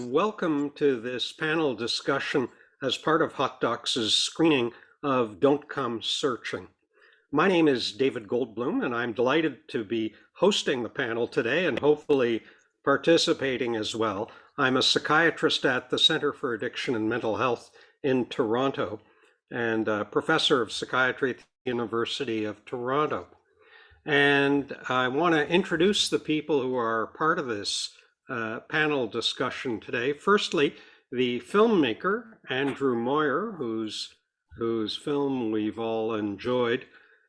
Welcome to this panel discussion as part of Hot Docs' screening of Don't Come Searching. My name is David Goldbloom, and I'm delighted to be hosting the panel today and hopefully participating as well. I'm a psychiatrist at the Center for Addiction and Mental Health in Toronto and a professor of psychiatry at the University of Toronto. And I want to introduce the people who are part of this panel discussion today. Firstly, the filmmaker, Andrew Moir, whose film we've all enjoyed,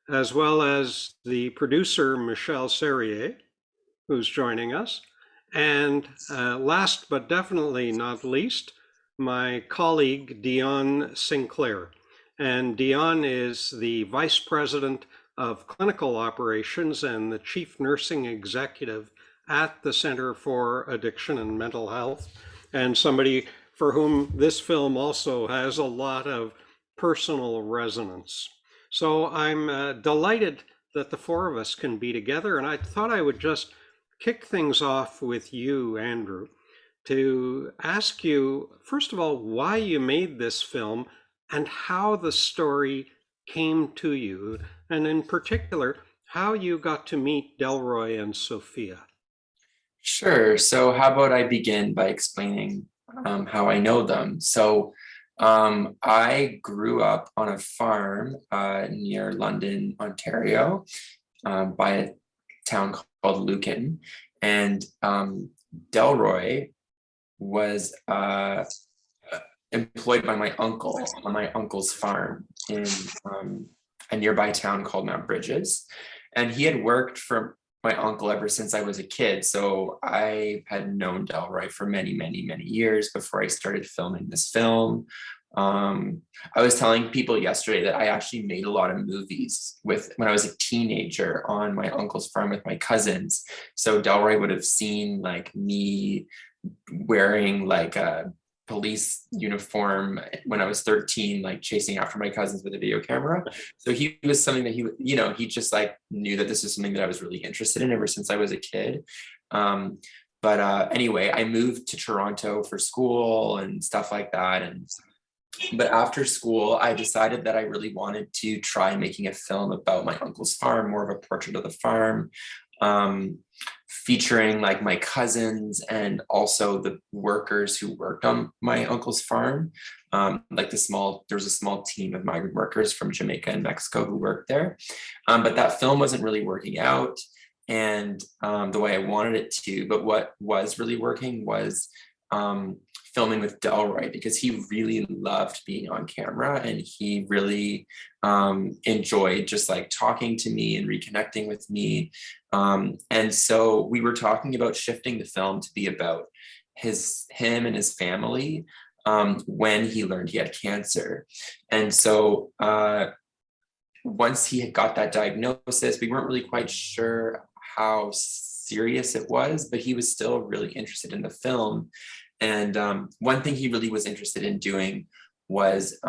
as well as the producer, Michelle Serieux, who's joining us. And last but definitely not least, my colleague, Dionne Sinclair. And Dionne is the Vice President of Clinical Operations and the Chief Nursing Executive at the Center for Addiction and Mental Health, and somebody for whom this film also has a lot of personal resonance. So I'm delighted that the four of us can be together, and I thought I would just kick things off with you, Andrew, to ask you, first of all, why you made this film and how the story came to you, and in particular, how you got to meet Delroy and Sophia. Sure. So how about I begin by explaining how I know them. So I grew up on a farm near London, Ontario, by a town called Lucan. And Delroy was employed by my uncle on my uncle's farm in a nearby town called Mount Bridges. And he had worked for my uncle ever since I was a kid. So I had known Delroy for many, many, many years before I started filming this film. I was telling people yesterday that I actually made a lot of movies when I was a teenager on my uncle's farm with my cousins. So Delroy would have seen like me wearing like a police uniform when I was 13, like chasing after my cousins with a video camera. So he was something that he just like knew that this was something that I was really interested in ever since I was a kid. Anyway, I moved to Toronto for school and stuff like that. But after school, I decided that I really wanted to try making a film about my uncle's farm, more of a portrait of the farm. Featuring like my cousins and also the workers who worked on my uncle's farm. There was a small team of migrant workers from Jamaica and Mexico who worked there. But that film wasn't really working out and the way I wanted it to. But what was really working was filming with Delroy, because he really loved being on camera and he really enjoyed just like talking to me and reconnecting with me. And so we were talking about shifting the film to be about him and his family when he learned he had cancer. And so once he had got that diagnosis, we weren't really quite sure how serious it was, but he was still really interested in the film. And one thing he really was interested in doing was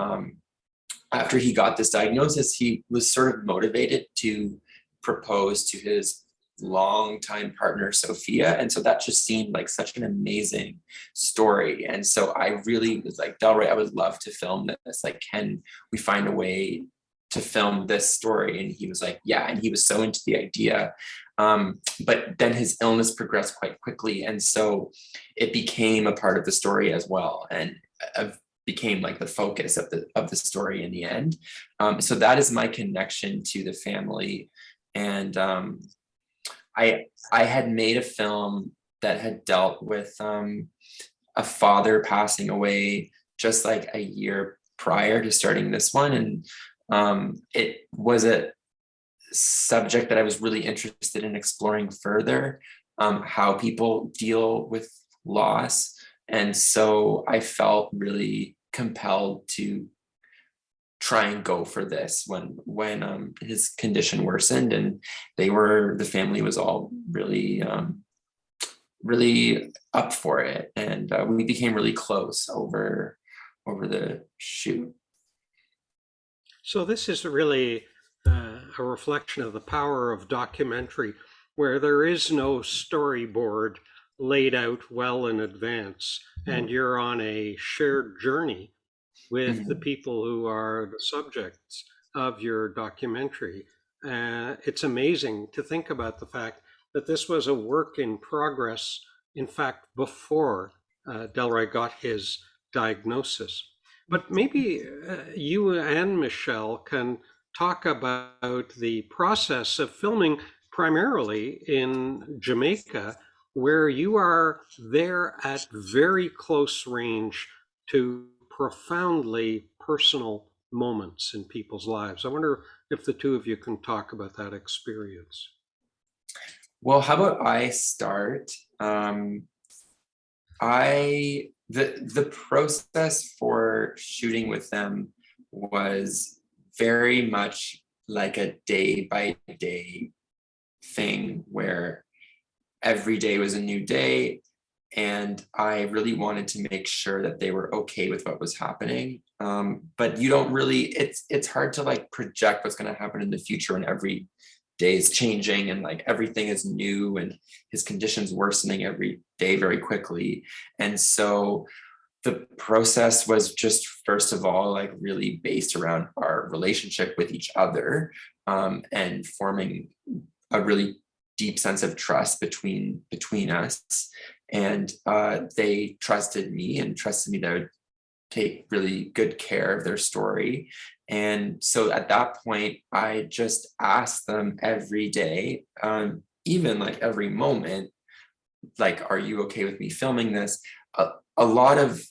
after he got this diagnosis, he was sort of motivated to propose to his longtime partner, Sophia. And so that just seemed like such an amazing story. And so I really was like, Delroy, I would love to film this. Like, can we find a way to film this story? And he was like, yeah. And he was so into the idea. But then his illness progressed quite quickly. And so it became a part of the story as well. And became like the focus of the story in the end. So that is my connection to the family. And I had made a film that had dealt with a father passing away just like a year prior to starting this one. And it was a subject that I was really interested in exploring further, how people deal with loss. And so I felt really compelled to try and go for this when his condition worsened, and the family was all really really up for it, and we became really close over the shoot. So this is really a reflection of the power of documentary, where there is no storyboard laid out well in advance, and you're on a shared journey with the Mhm. people who are the subjects of your documentary. It's amazing to think about the fact that this was a work in progress, in fact, before Delroy got his diagnosis. But maybe you and Michelle can talk about the process of filming primarily in Jamaica, where you are there at very close range to profoundly personal moments in people's lives. I wonder if the two of you can talk about that experience. Well, how about I start? The process for shooting with them was very much like a day by day thing where every day was a new day, and I really wanted to make sure that they were okay with what was happening. But you don't really, it's hard to like project what's going to happen in the future when every day is changing and like everything is new and his conditions worsening every day very quickly. And so the process was just first of all like really based around our relationship with each other, and forming a really deep sense of trust between us. And they trusted me and trusted me that I would take really good care of their story. And so at that point, I just asked them every day, even like every moment, like, are you okay with me filming this? A lot of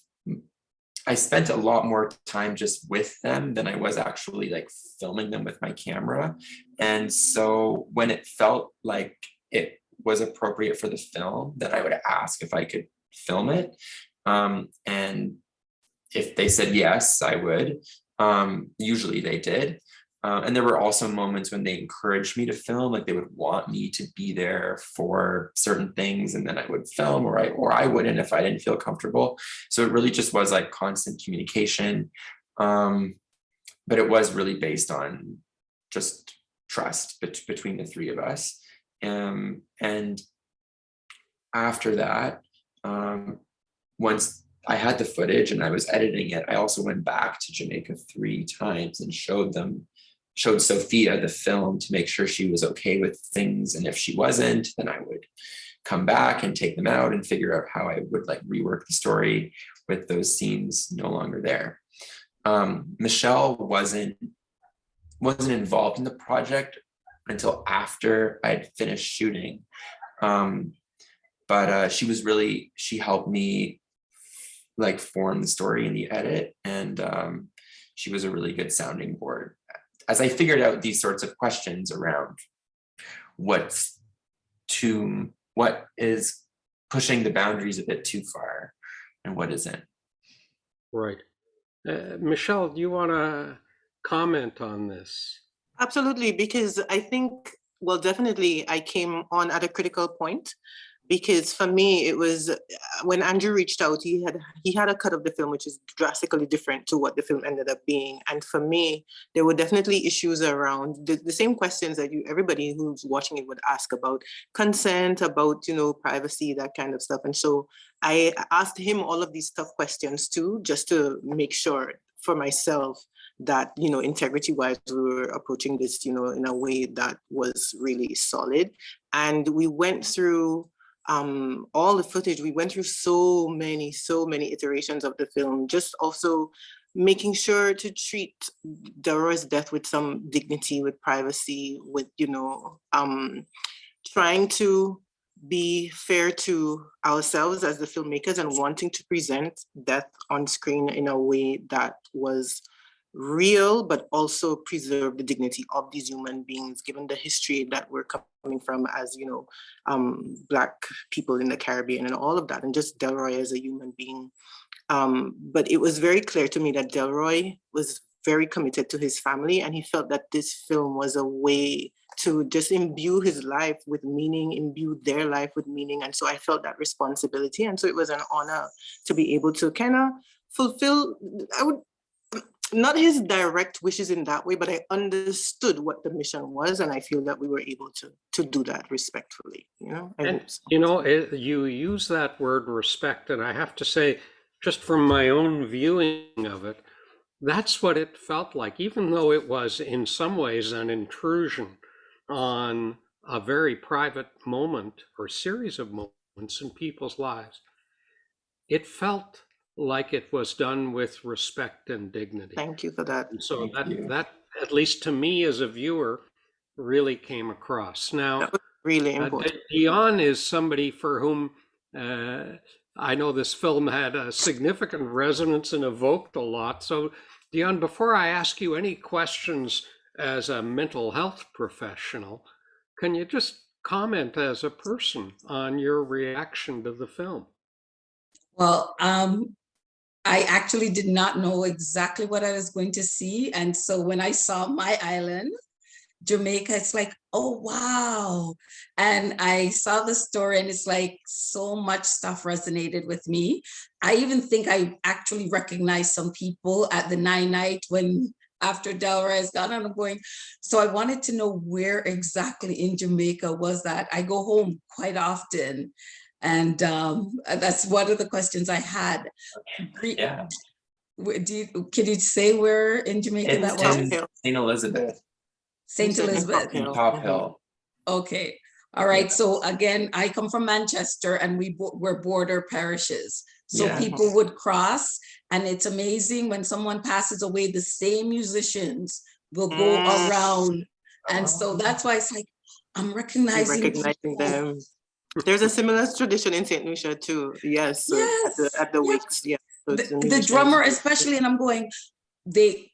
I spent a lot more time just with them than I was actually like filming them with my camera. And so when it felt like it was appropriate for the film, then I would ask if I could film it. And if they said yes, I would. Usually they did. And there were also moments when they encouraged me to film, like they would want me to be there for certain things, and then I would film, or I wouldn't if I didn't feel comfortable. So it really just was like constant communication, but it was really based on just trust between the three of us. And after that, once I had the footage and I was editing it, I also went back to Jamaica 3 times and showed Sophia the film to make sure she was okay with things. And if she wasn't, then I would come back and take them out and figure out how I would like rework the story with those scenes no longer there. Michelle wasn't involved in the project until after I'd finished shooting. But she helped me like form the story in the edit, and she was a really good sounding board as I figured out these sorts of questions around what is pushing the boundaries a bit too far and what isn't. Right. Michelle, do you want to comment on this? Absolutely, because I think, well, definitely I came on at a critical point, because for me it was when Andrew reached out, he had a cut of the film which is drastically different to what the film ended up being. And for me, there were definitely issues around the same questions that everybody who's watching it would ask about consent, about, privacy, that kind of stuff. And so I asked him all of these tough questions too, just to make sure for myself that, integrity wise, we were approaching this, in a way that was really solid. And we went through all the footage. We went through so many iterations of the film, just also making sure to treat Delroy's death with some dignity, with privacy, with, trying to be fair to ourselves as the filmmakers and wanting to present death on screen in a way that was real, but also preserve the dignity of these human beings, given the history that we're coming from as, Black people in the Caribbean and all of that, and just Delroy as a human being. But it was very clear to me that Delroy was very committed to his family, and he felt that this film was a way to just imbue his life with meaning, imbue their life with meaning. And so I felt that responsibility. And so it was an honor to be able to kind of fulfill, not his direct wishes in that way, but I understood what the mission was, and I feel that we were able to do that respectfully. You know, I And hope so. you know, you use that word respect, and I have to say, just from my own viewing of it, that's what it felt like, even though it was in some ways an intrusion on a very private moment or series of moments in people's lives. It felt like it was done with respect and dignity. Thank you for that. And so Thank you. that, at least to me as a viewer, really came across. Now, That was really important. Dionne is somebody for whom I know this film had a significant resonance and evoked a lot. So, Dionne, before I ask you any questions as a mental health professional, can you just comment as a person on your reaction to the film? Well, I actually did not know exactly what I was going to see. And so when I saw My Island, Jamaica, it's like, oh, wow. And I saw the story and it's like so much stuff resonated with me. I even think I actually recognized some people at the 9 night when after Delray is gone, and I'm going, so I wanted to know where exactly in Jamaica was that. I go home quite often. And that's one of the questions I had. Yeah. Can you say where in Jamaica that It's was? in St. Elizabeth. St. Elizabeth. In Top Hill. Okay. All right. So again, I come from Manchester and we're border parishes. So Yeah. people would cross, and it's amazing when someone passes away, the same musicians will go around. And so that's why it's like, I'm recognizing them. There's a similar tradition in St. Lucia too. Yes. Yes. At the wakes. Yeah. So the drummer especially, and I'm going, they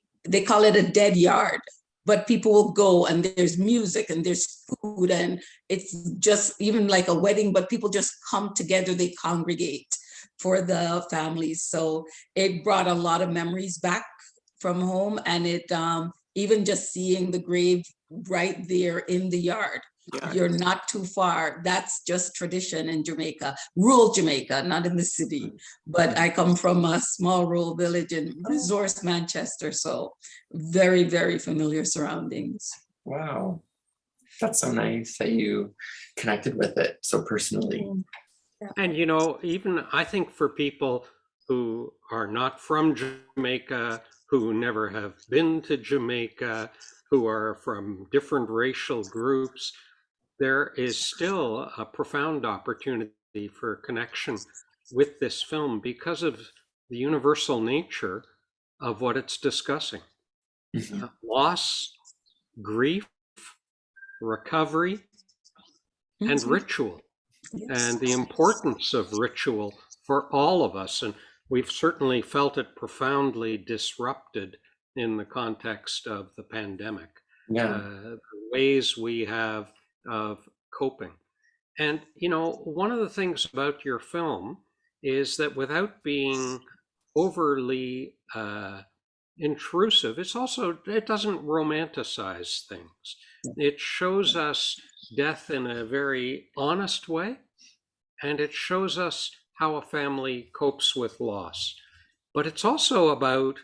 call it a dead yard, but people will go and there's music and there's food and it's just even like a wedding, but people just come together, they congregate for the families. So it brought a lot of memories back from home, and it even just seeing the grave right there in the yard. Yeah. You're not too far. That's just tradition in Jamaica, rural Jamaica, not in the city. But I come from a small rural village in Resource, Manchester. So very, very familiar surroundings. Wow. That's so nice that you connected with it so personally. Yeah. And, you know, even I think for people who are not from Jamaica, who never have been to Jamaica, who are from different racial groups, there is still a profound opportunity for connection with this film because of the universal nature of what it's discussing. Mm-hmm. Loss, grief, recovery, mm-hmm. and ritual, yes. And the importance of ritual for all of us. And we've certainly felt it profoundly disrupted in the context of the pandemic. Yeah. The ways we have of coping. And, you know, one of the things about your film is that without being overly intrusive, it doesn't romanticize things. It shows us death in a very honest way, and it shows us how a family copes with loss. But it's also about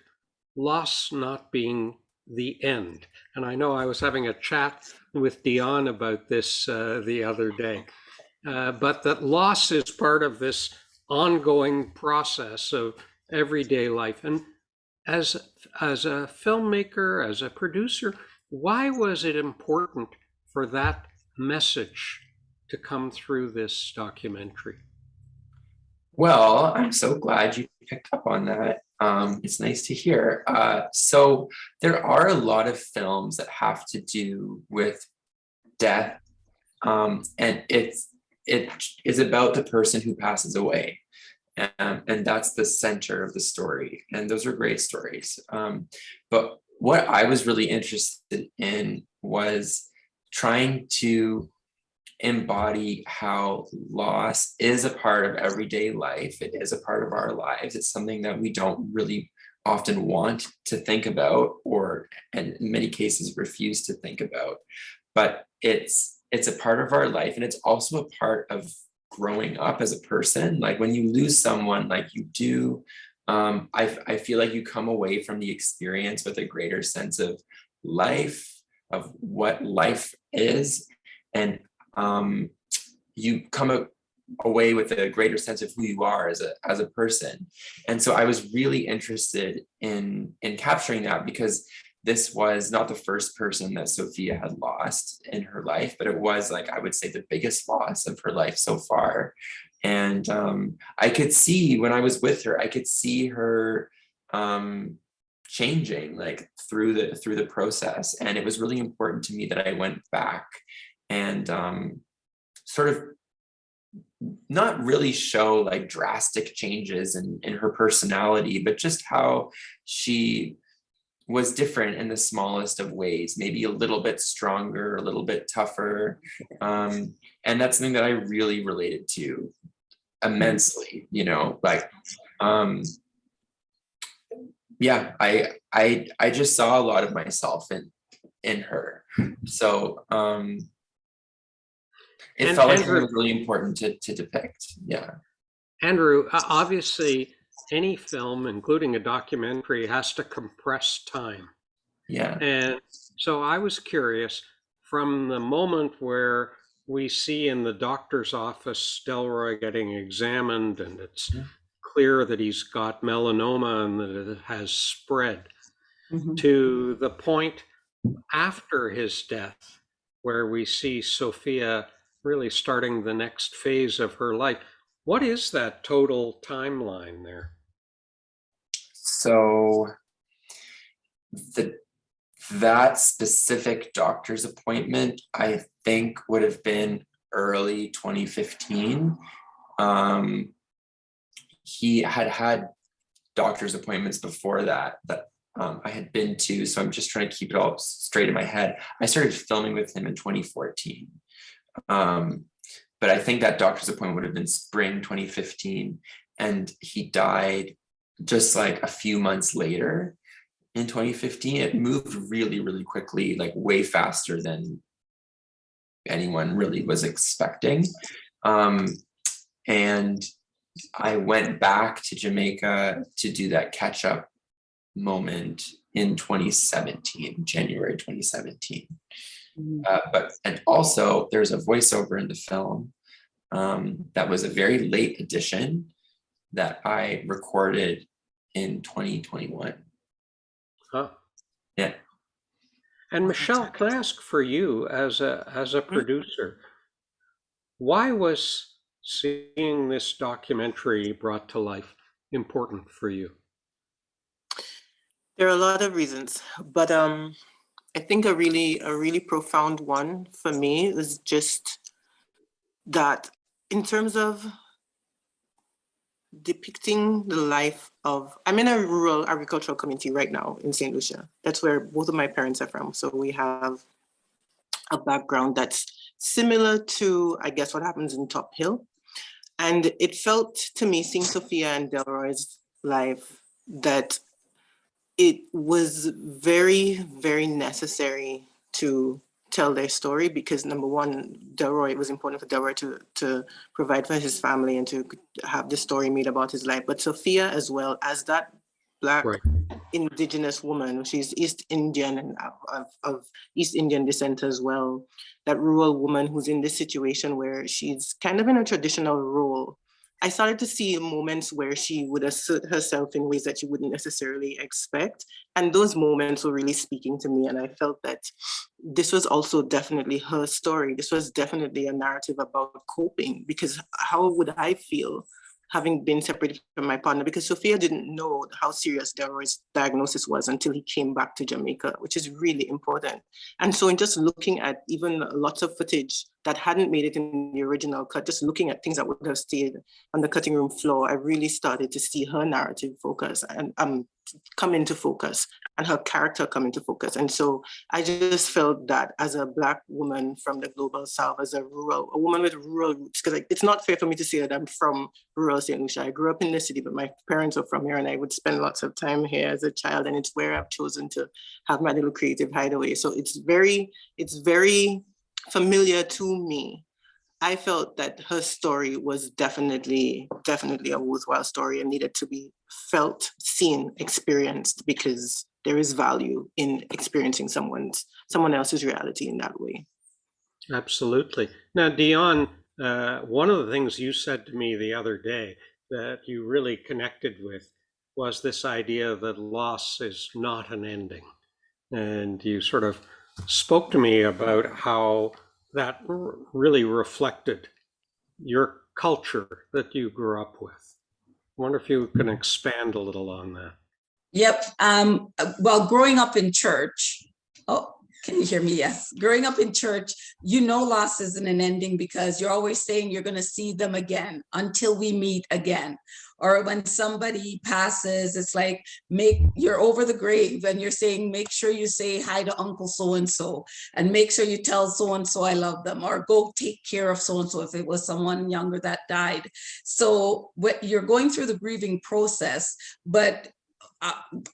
loss not being the end. And I know I was having a chat with Dionne about this the other day, but that loss is part of this ongoing process of everyday life. And as a filmmaker, as a producer, why was it important for that message to come through this documentary? Well, I'm so glad you picked up on that. It's nice to hear. So there are a lot of films that have to do with death, and it is about the person who passes away, and that's the center of the story. And those are great stories. But what I was really interested in was trying to embody how loss is a part of everyday life. It is a part of our lives. It's something that we don't really often want to think about, or in many cases refuse to think about. But it's a part of our life, and it's also a part of growing up as a person. Like when you lose someone like you do, I feel like you come away from the experience with a greater sense of life, of what life is, and you come away with a greater sense of who you are as a person. And so I was really interested in capturing that, because this was not the first person that Sophia had lost in her life, but it was, like, I would say, the biggest loss of her life so far. And I could see, when I was with her, I could see her changing, like, through the process. And it was really important to me that I went back and sort of not really show like drastic changes in her personality, but just how she was different in the smallest of ways, maybe a little bit stronger, a little bit tougher. And that's something that I really related to immensely, you know, like, yeah, I just saw a lot of myself in her. So it felt like Andrew, it was really important to depict. Yeah. Andrew, obviously, any film, including a documentary, has to compress time. Yeah. And so I was curious, from the moment where we see in the doctor's office Delroy getting examined, and it's clear that he's got melanoma and that it has spread, to the point after his death, where we see Sophia really starting the next phase of her life. What is that total timeline there? So that specific doctor's appointment, I think, would have been early 2015. He had doctor's appointments before that I had been to, so I'm just trying to keep it all straight in my head. I started filming with him in 2014. But I think that doctor's appointment would have been spring 2015, and he died just like a few months later in 2015. It moved really, really quickly, like way faster than anyone really was expecting. And I went back to Jamaica to do that catch-up moment in 2017, January 2017. And also there's a voiceover in the film that was a very late addition that I recorded in 2021. Huh. Yeah. And Michelle, can I ask for you as a producer, why was seeing this documentary brought to life important for you? There are a lot of reasons, but I think a really profound one for me was just that, in terms of depicting the life of, I'm in a rural agricultural community right now in St. Lucia. That's where both of my parents are from. So we have a background that's similar to, I guess, what happens in Top Hill. And it felt to me, seeing Sophia and Delroy's life, that it was very, very necessary to tell their story, because number one, Delroy, it was important for Delroy to provide for his family and to have the story made about his life. But Sophia, as well as that Black indigenous woman, she's East Indian and of East Indian descent as well, that rural woman who's in this situation where she's kind of in a traditional role. I started to see moments where she would assert herself in ways that you wouldn't necessarily expect. And those moments were really speaking to me. And I felt that this was also definitely her story. This was definitely a narrative about coping, because how would I feel having been separated from my partner? Because Sophia didn't know how serious Delroy's diagnosis was until he came back to Jamaica, which is really important. And so in just looking at even lots of footage that hadn't made it in the original cut, just looking at things that would have stayed on the cutting room floor, I really started to see her narrative focus and come into focus, and her character come into focus. And so I just felt that as a Black woman from the global South, as a woman with rural roots, because it's not fair for me to say that I'm from rural St. Lucia. I grew up in the city, but my parents are from here, and I would spend lots of time here as a child, and it's where I've chosen to have my little creative hideaway. So it's very familiar to me. I felt that her story was definitely a worthwhile story and needed to be felt, seen, experienced, because there is value in experiencing someone else's reality in that way. Absolutely. Now, Dionne, one of the things you said to me the other day that you really connected with was this idea that loss is not an ending. And you sort of spoke to me about how that really reflected your culture that you grew up with. I wonder if you can expand a little on that. Yep. Well, growing up in church, oh, can you hear me? Yes. Growing up in church, loss isn't an ending because you're always saying you're going to see them again until we meet again. Or when somebody passes, it's like, you're over the grave and you're saying, make sure you say hi to Uncle so-and-so and make sure you tell so-and-so I love them, or go take care of so-and-so if it was someone younger that died. So you're going through the grieving process, but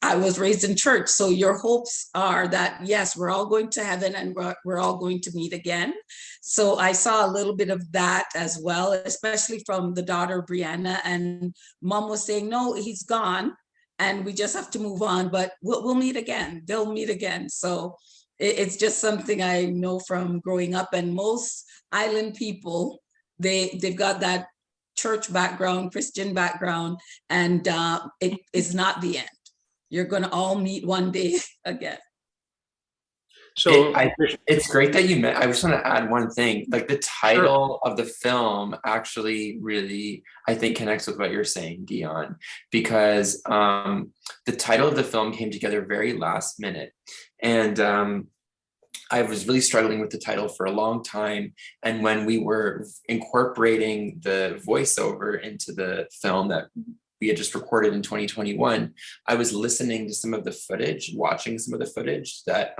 I was raised in church, so your hopes are that, yes, we're all going to heaven and we're all going to meet again. So I saw a little bit of that as well, especially from the daughter, Brianna, and mom was saying, no, he's gone and we just have to move on, but we'll meet again. They'll meet again. So it's just something I know from growing up, and most island people, they've got that church background, Christian background, and it is not the end. You're going to all meet one day again. So it's great that you met. I just want to add one thing. Like the title of the film actually really, I think, connects with what you're saying, Dionne, because the title of the film came together very last minute. And I was really struggling with the title for a long time. And when we were incorporating the voiceover into the film that we had just recorded in 2021, I was listening to some of the footage, watching some of the footage that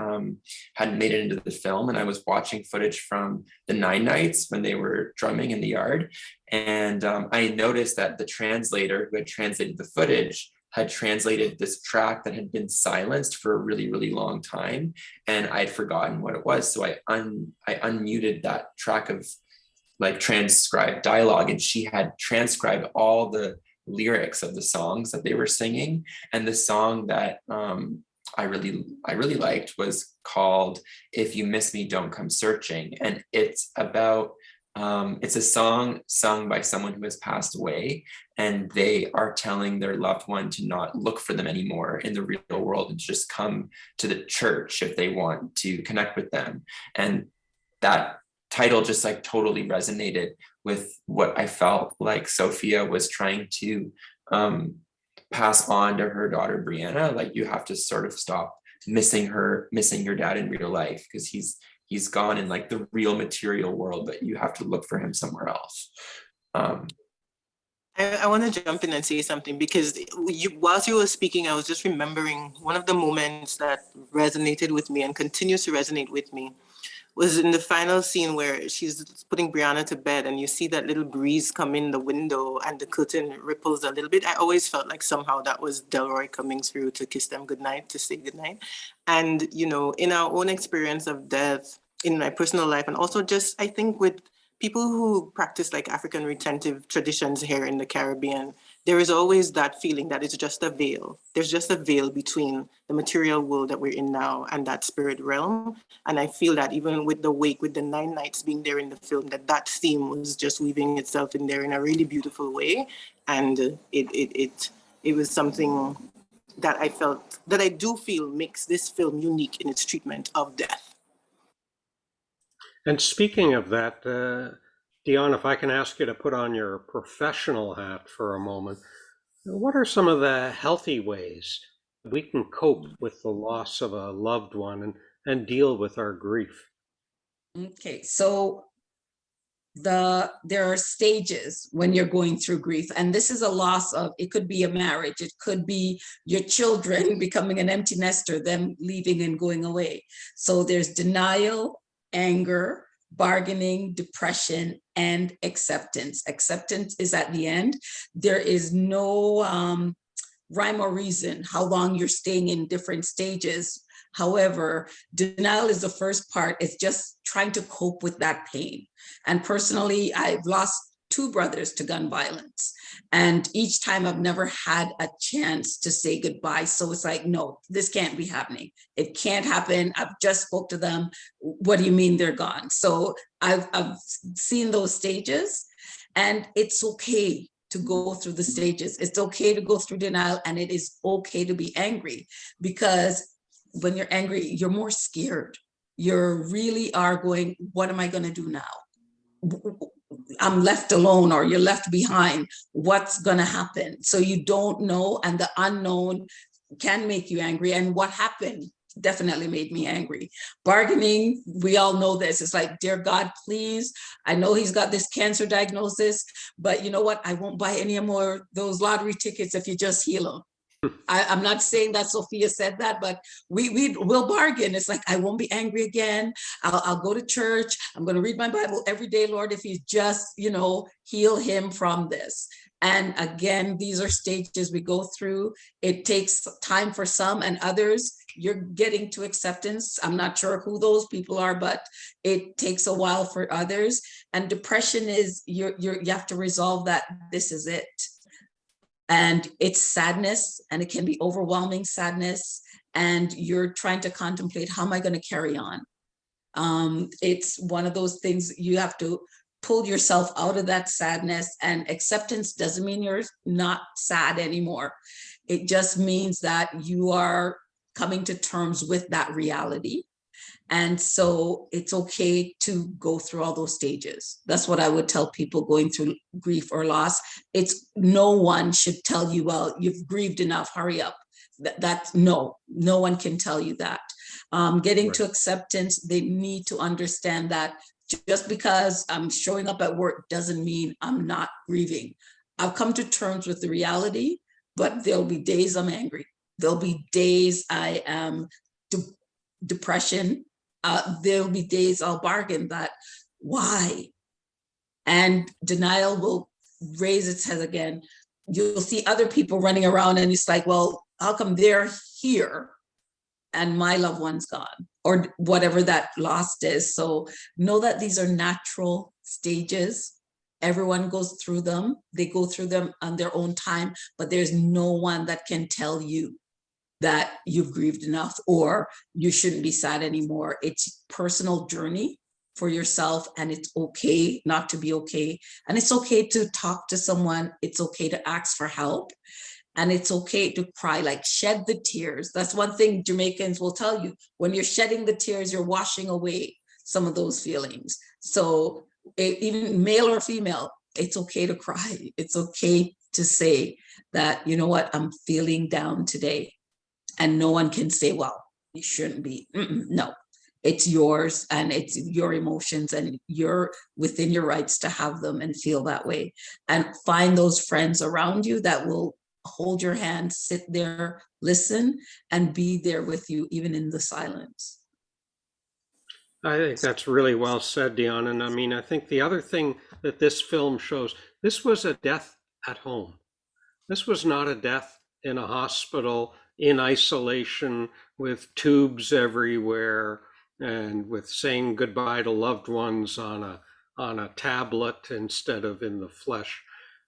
hadn't made it into the film. And I was watching footage from the 9 Nights when they were drumming in the yard. And I noticed that the translator who had translated the footage had translated this track that had been silenced for a really, really long time. And I'd forgotten what it was. So I unmuted that track of like transcribed dialogue, and she had transcribed all the lyrics of the songs that they were singing. And the song that I really liked was called "If You Miss Me, Don't Come Searching." And it's about it's a song sung by someone who has passed away, and they are telling their loved one to not look for them anymore in the real world and just come to the church if they want to connect with them. And that title just like totally resonated with what I felt like Sophia was trying to pass on to her daughter Brianna. Like, you have to sort of stop missing your dad in real life, because he's gone in like the real material world, but you have to look for him somewhere else. I want to jump in and say something, because whilst you were speaking, I was just remembering one of the moments that resonated with me and continues to resonate with me was in the final scene where she's putting Brianna to bed, and you see that little breeze come in the window and the curtain ripples a little bit. I always felt like somehow that was Delroy coming through to kiss them goodnight, to say goodnight. And, in our own experience of death, in my personal life, and also just, I think, with people who practice like African retentive traditions here in the Caribbean, there is always that feeling that it's just a veil. There's just a veil between the material world that we're in now and that spirit realm. And I feel that even with the wake, with the 9 Nights being there in the film, that theme was just weaving itself in there in a really beautiful way. And it was something that I felt, that I do feel makes this film unique in its treatment of death. And speaking of that, Dionne, if I can ask you to put on your professional hat for a moment, what are some of the healthy ways we can cope with the loss of a loved one and deal with our grief? Okay, so there are stages when you're going through grief, and this is a loss of, it could be a marriage, it could be your children becoming an empty nester, them leaving and going away. So there's denial, anger, bargaining, depression, and acceptance. Acceptance is at the end. There is no rhyme or reason how long you're staying in different stages. However, denial is the first part. It's just trying to cope with that pain. And personally, I've lost 2 brothers to gun violence. And each time I've never had a chance to say goodbye. So it's like, no, this can't be happening. It can't happen. I've just spoke to them. What do you mean they're gone? So I've seen those stages, and it's okay to go through the stages. It's okay to go through denial, and it is okay to be angry, because when you're angry, you're more scared. You really are going, what am I going to do now? I'm left alone, or you're left behind. What's going to happen? So you don't know, and the unknown can make you angry. And what happened definitely made me angry. Bargaining, we all know this. It's like, dear God, please, I know he's got this cancer diagnosis, but you know what? I won't buy any more those lottery tickets if you just heal him. I'm not saying that Sophia said that, but will bargain. It's like, I won't be angry again. I'll go to church. I'm going to read my Bible every day, Lord, if you just, heal him from this. And again, these are stages we go through. It takes time for some, and others, you're getting to acceptance. I'm not sure who those people are, but it takes a while for others. And depression is, you have to resolve that this is it. And it's sadness, and it can be overwhelming sadness. And you're trying to contemplate, how am I going to carry on? It's one of those things you have to pull yourself out of that sadness. And acceptance doesn't mean you're not sad anymore. It just means that you are coming to terms with that reality. And so it's okay to go through all those stages. That's what I would tell people going through grief or loss. It's no one should tell you, well, you've grieved enough, hurry up. No one can tell you that. Getting to acceptance, they need to understand that just because I'm showing up at work doesn't mean I'm not grieving. I've come to terms with the reality, but there'll be days I'm angry. There'll be days I am depression. There'll be days I'll bargain that, why? And denial will raise its head again. You'll see other people running around, and it's like, well, how come they're here and my loved one's gone, or whatever that loss is. So know that these are natural stages. Everyone goes through them. They go through them on their own time, but there's no one that can tell you that you've grieved enough or you shouldn't be sad anymore. It's a personal journey for yourself, and it's okay not to be okay. And it's okay to talk to someone. It's okay to ask for help. And it's okay to cry, like shed the tears. That's one thing Jamaicans will tell you. When you're shedding the tears, you're washing away some of those feelings. So even male or female, it's okay to cry. It's okay to say that, you know what, I'm feeling down today. And no one can say, well, you shouldn't be. No, it's yours, and it's your emotions, and you're within your rights to have them and feel that way. And find those friends around you that will hold your hand, sit there, listen, and be there with you, even in the silence. I think that's really well said, Dionne. And I mean, I think the other thing that this film shows, this was a death at home. This was not a death in a hospital in isolation with tubes everywhere and with saying goodbye to loved ones on a tablet instead of in the flesh.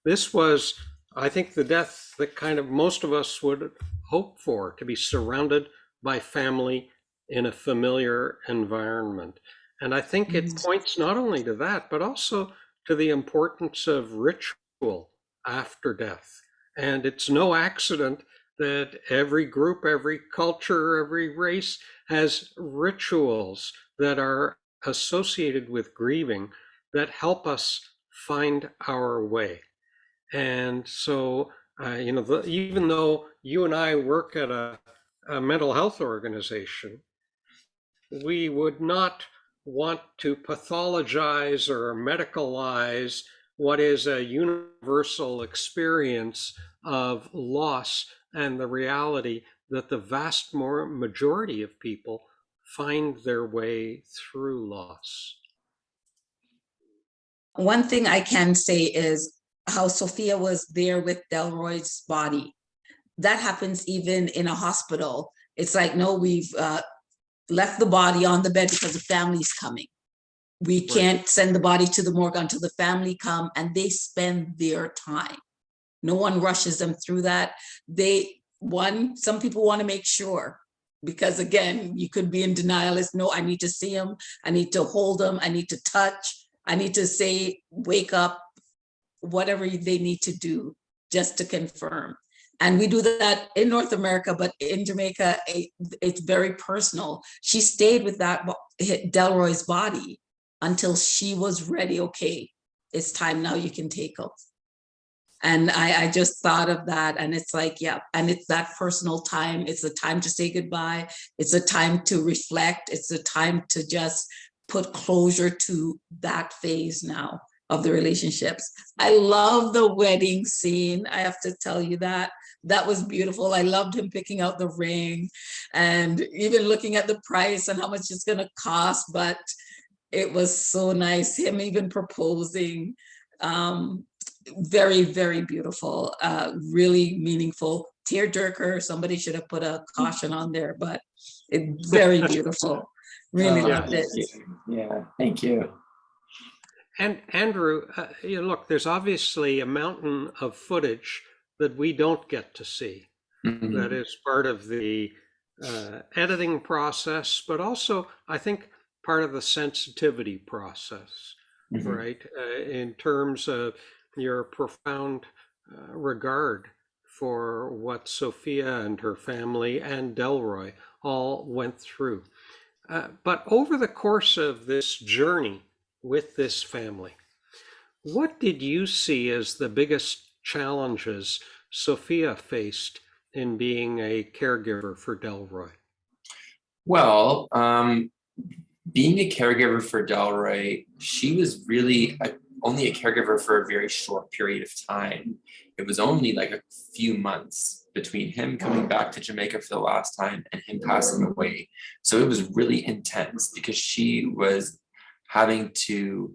This was, I think, the death that kind of most of us would hope for, to be surrounded by family in a familiar environment. And I think it points not only to that, but also to the importance of ritual after death. And it's no accident that every group, every culture, every race has rituals that are associated with grieving that help us find our way. And so, even though you and I work at a mental health organization, we would not want to pathologize or medicalize what is a universal experience of loss and the reality that the vast majority of people find their way through loss. One thing I can say is how Sophia was there with Delroy's body. that happens even in a hospital. It's like, no, we've left the body on the bed because the family's coming. We can't send the body to the morgue until the family come, and they spend their time. No one rushes them through that. Some people want to make sure, because again, you could be in denial. It's no, I need to see them. I need to hold them. I need to touch. I need to say, wake up, whatever they need to do just to confirm. And we do that in North America, but in Jamaica, it's very personal. She stayed with that Delroy's body until she was ready. Okay, it's time now, you can take her. And I just thought of that, and it's like, yeah, and it's that personal time. It's a time to say goodbye. It's a time to reflect. It's a time to just put closure to that phase now of the relationships. I love the wedding scene. I have to tell you that. That was beautiful. I loved him picking out the ring and even looking at the price and how much it's going to cost, but it was so nice. Him even proposing. Very, very beautiful, really meaningful. Tearjerker. Somebody should have put a caution on there, but it's very beautiful. Really loved it. Yeah, thank you. And Andrew, look, there's obviously a mountain of footage that we don't get to see. Mm-hmm. That is part of the editing process, but also, I think, part of the sensitivity process, Mm-hmm. right? In terms of your profound regard for what Sophia and her family and Delroy all went through. But over the course of this journey with this family, what did you see as the biggest challenges Sophia faced in being a caregiver for Delroy? Well, being a caregiver for Delroy, she was really only a caregiver for a very short period of time. It was only like a few months between him coming back to Jamaica for the last time and him passing away. So it was really intense because she was having to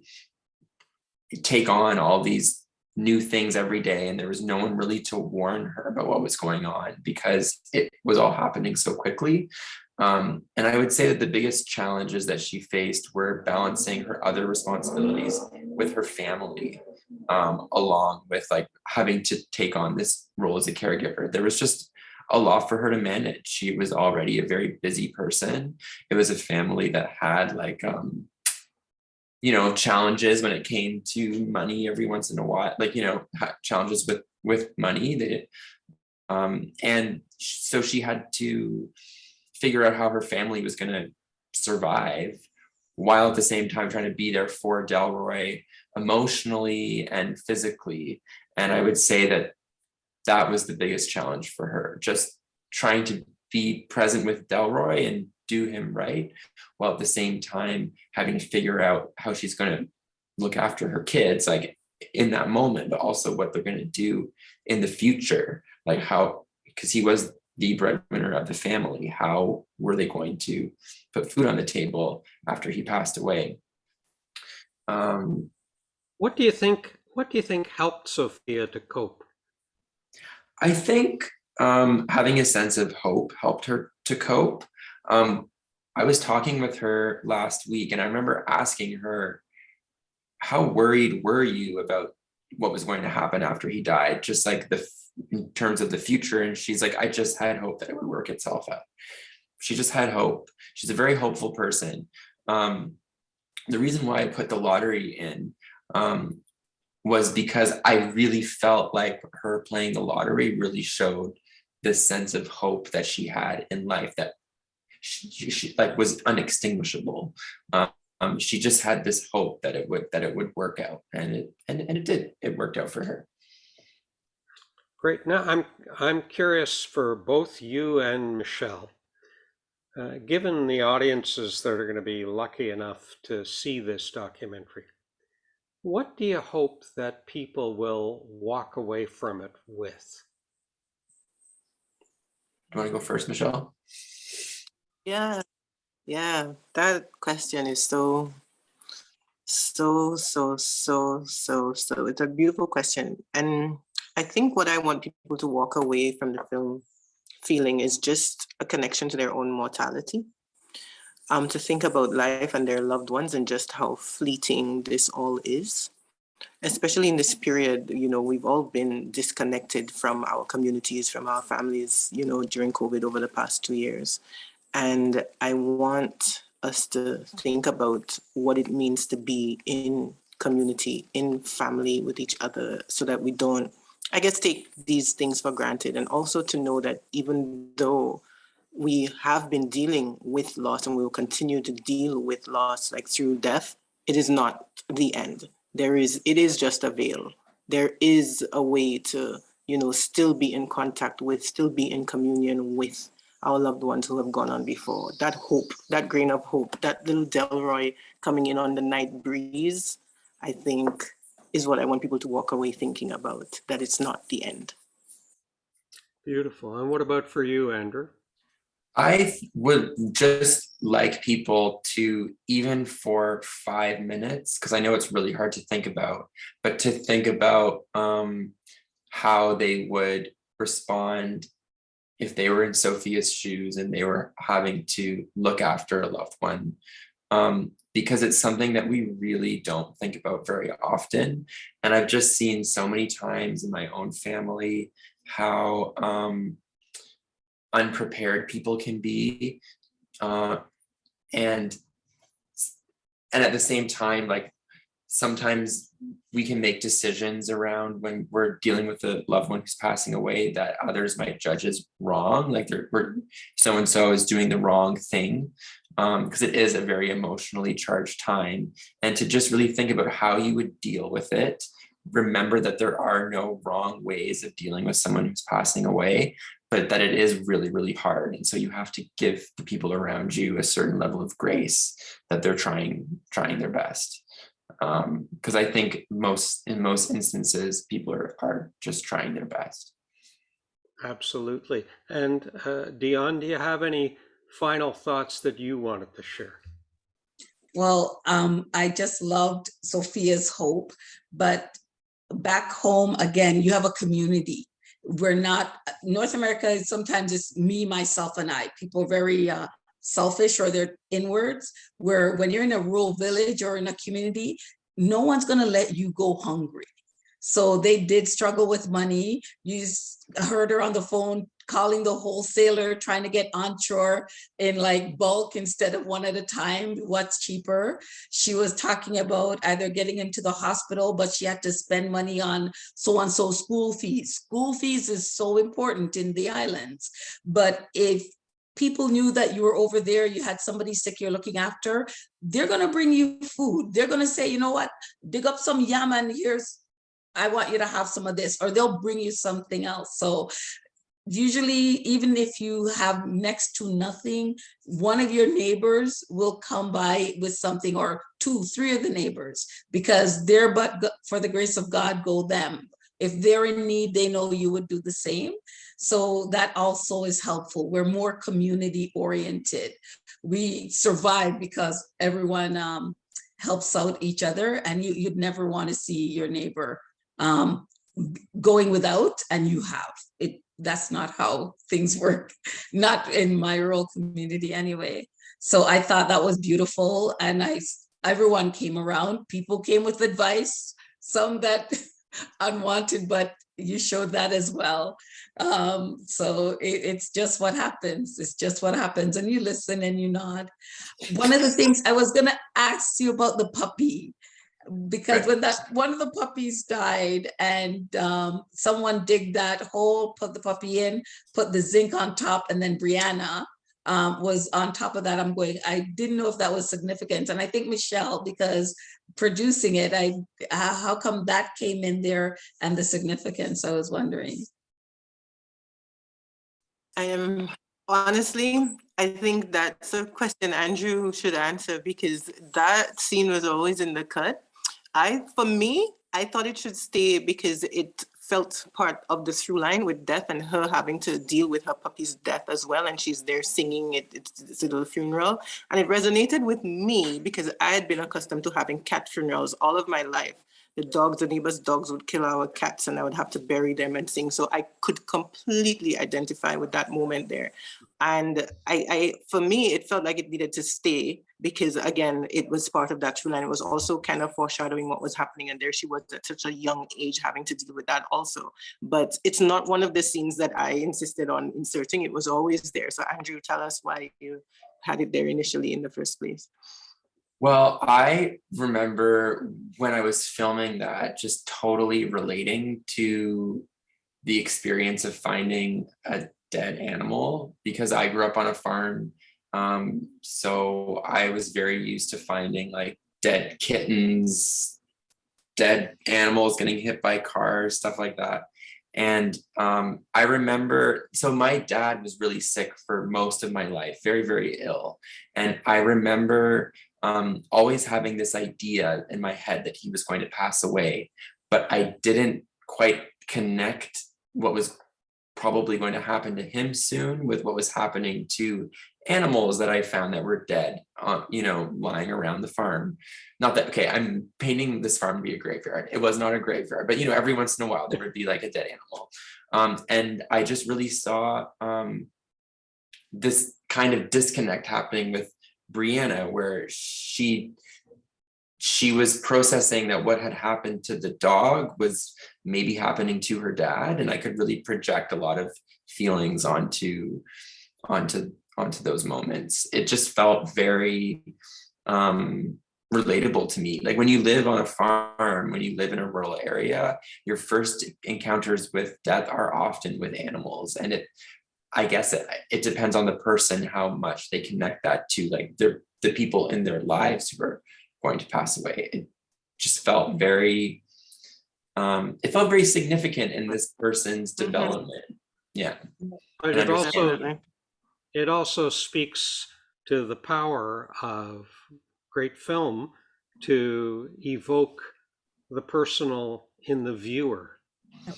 take on all these new things every day, and there was no one really to warn her about what was going on because it was all happening so quickly. And I would say that the biggest challenges that she faced were balancing her other responsibilities with her family, along with like having to take on this role as a caregiver. There was just a lot for her to manage. She was already a very busy person. It was a family that had like, challenges when it came to money every once in a while, like, challenges with money. And so she had to figure out how her family was going to survive while at the same time trying to be there for Delroy emotionally and physically. And I would say that was the biggest challenge for her, just trying to be present with Delroy and do him right, while at the same time having to figure out how she's going to look after her kids, like in that moment, but also what they're going to do in the future, like how, because he was the breadwinner of the family, how were they going to put food on the table after he passed away? What do you think helped Sophia to cope? I think having a sense of hope helped her to cope. I was talking with her last week, and I remember asking her, how worried were you about what was going to happen after he died, just like in terms of the future? And she's like, I just had hope that it would work itself out. She just had hope. She's a very hopeful person. The reason why I put the lottery in was because I really felt like her playing the lottery really showed this sense of hope that she had in life that she like was unextinguishable. She just had this hope that it would work out, and it did. It worked out for her. Great. Now I'm curious for both you and Michelle. Given the audiences that are going to be lucky enough to see this documentary, what do you hope that people will walk away from it with? You want to go first, Michelle? Yeah, that question is so it's a beautiful question. And I think what I want people to walk away from the film feeling is just a connection to their own mortality. To think about life and their loved ones and just how fleeting this all is. Especially in this period, you know, we've all been disconnected from our communities, from our families, you know, during COVID over the past 2 years. And I want us to think about what it means to be in community, in family with each other, so that we don't, I guess, take these things for granted. And also to know that even though we have been dealing with loss and we will continue to deal with loss, like through death, it is not the end. It is just a veil. There is a way to, you know, still be in contact with, still be in communion with our loved ones who have gone on before. That hope, that grain of hope, that little Delroy coming in on the night breeze, I think is what I want people to walk away thinking about, that it's not the end. Beautiful. And what about for you, Andrew? I would just like people to, even for 5 minutes, because I know it's really hard to think about, but to think about how they would respond if they were in Sophia's shoes and they were having to look after a loved one. Because it's something that we really don't think about very often. And I've just seen so many times in my own family how unprepared people can be, and at the same time, like sometimes we can make decisions around when we're dealing with a loved one who's passing away that others might judge as wrong, like so and so is doing the wrong thing, because it is a very emotionally charged time. And to just really think about how you would deal with it, remember that there are no wrong ways of dealing with someone who's passing away, but that it is really, really hard. And so you have to give the people around you a certain level of grace that they're trying their best. Because I think in most instances, people are just trying their best. Absolutely. And Dionne, do you have any final thoughts that you wanted to share? Well, I just loved Sophia's hope, but back home, again, you have a community. We're not, North America, sometimes it's me, myself, and I. People are very selfish, or they're inwards, where when you're in a rural village or in a community, no one's gonna let you go hungry. So they did struggle with money. You heard her on the phone calling the wholesaler, trying to get onshore in like bulk instead of one at a time, what's cheaper. She was talking about either getting him to the hospital, but she had to spend money on so-and-so school fees. School fees is so important in the islands. But if people knew that you were over there, you had somebody sick you're looking after, they're gonna bring you food. They're gonna say, you know what, dig up some yam and I want you to have some of this, or they'll bring you something else. So usually, even if you have next to nothing, one of your neighbors will come by with something, or 2, 3 of the neighbors, because they're but for the grace of God go them. If they're in need, they know you would do the same. So that also is helpful. We're more community oriented. We survive because everyone helps out each other, and you'd never want to see your neighbor going without, and you have it. That's not how things work, not in my rural community anyway. So I thought that was beautiful, and everyone came around. People came with advice, some that unwanted, but you showed that as well. So it's just what happens. It's just what happens, and you listen and you nod. One of the things I was gonna ask you about the puppy, because when that one of the puppies died, and someone dig that hole, put the puppy in, put the zinc on top, and then Brianna was on top of that. I didn't know if that was significant. And I think Michelle, because producing it, how come that came in there and the significance, I was wondering. Honestly, I think that's a question Andrew should answer, because that scene was always in the cut. For me, I thought it should stay because it felt part of the through line with death and her having to deal with her puppy's death as well. And she's there singing it. It's a little funeral. And it resonated with me because I had been accustomed to having cat funerals all of my life. the neighbors' dogs would kill our cats and I would have to bury them and sing. So I could completely identify with that moment there. And for me, it felt like it needed to stay because, again, it was part of that true line. It was also kind of foreshadowing what was happening. And there she was at such a young age having to deal with that also. But it's not one of the scenes that I insisted on inserting. It was always there. So Andrew, tell us why you had it there initially in the first place. Well, I remember when I was filming that, just totally relating to the experience of finding a dead animal, because I grew up on a farm. So I was very used to finding like dead kittens, dead animals getting hit by cars, stuff like that. And I remember, so my dad was really sick for most of my life, very, very ill. And I remember always having this idea in my head that he was going to pass away, but I didn't quite connect what was probably going to happen to him soon with what was happening to animals that I found that were dead, lying around the farm. Not that, okay, I'm painting this farm to be a graveyard. It was not a graveyard, but every once in a while there would be like a dead animal. And I just really saw this kind of disconnect happening with Brianna, where she was processing that what had happened to the dog was maybe happening to her dad, and I could really project a lot of feelings onto those moments. It just felt very relatable to me. Like when you live on a farm, when you live in a rural area, your first encounters with death are often with animals, and I guess it depends on the person how much they connect that to like the people in their lives who are going to pass away. It just felt very significant in this person's development. Yeah. But it also speaks to the power of great film to evoke the personal in the viewer,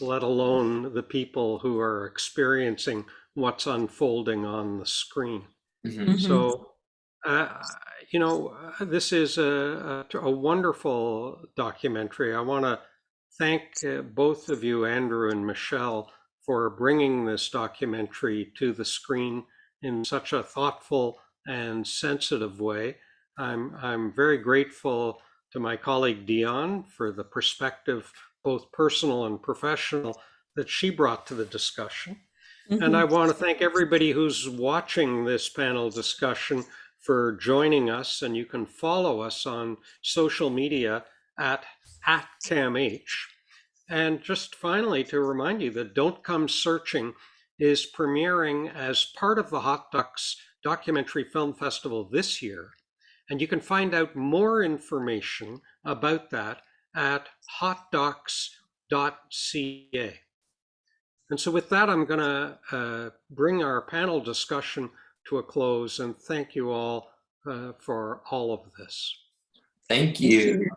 let alone the people who are experiencing what's unfolding on the screen. Mm-hmm. So, this is a wonderful documentary. I want to thank both of you, Andrew and Michelle, for bringing this documentary to the screen in such a thoughtful and sensitive way. I'm very grateful to my colleague Dionne for the perspective, both personal and professional, that she brought to the discussion. And I want to thank everybody who's watching this panel discussion for joining us. And you can follow us on social media at CAMH. And just finally, to remind you that Don't Come Searching is premiering as part of the Hot Ducks Documentary Film Festival this year. And you can find out more information about that at hotdocs.ca. And so with that, I'm going to bring our panel discussion to a close and thank you all for all of this. Thank you.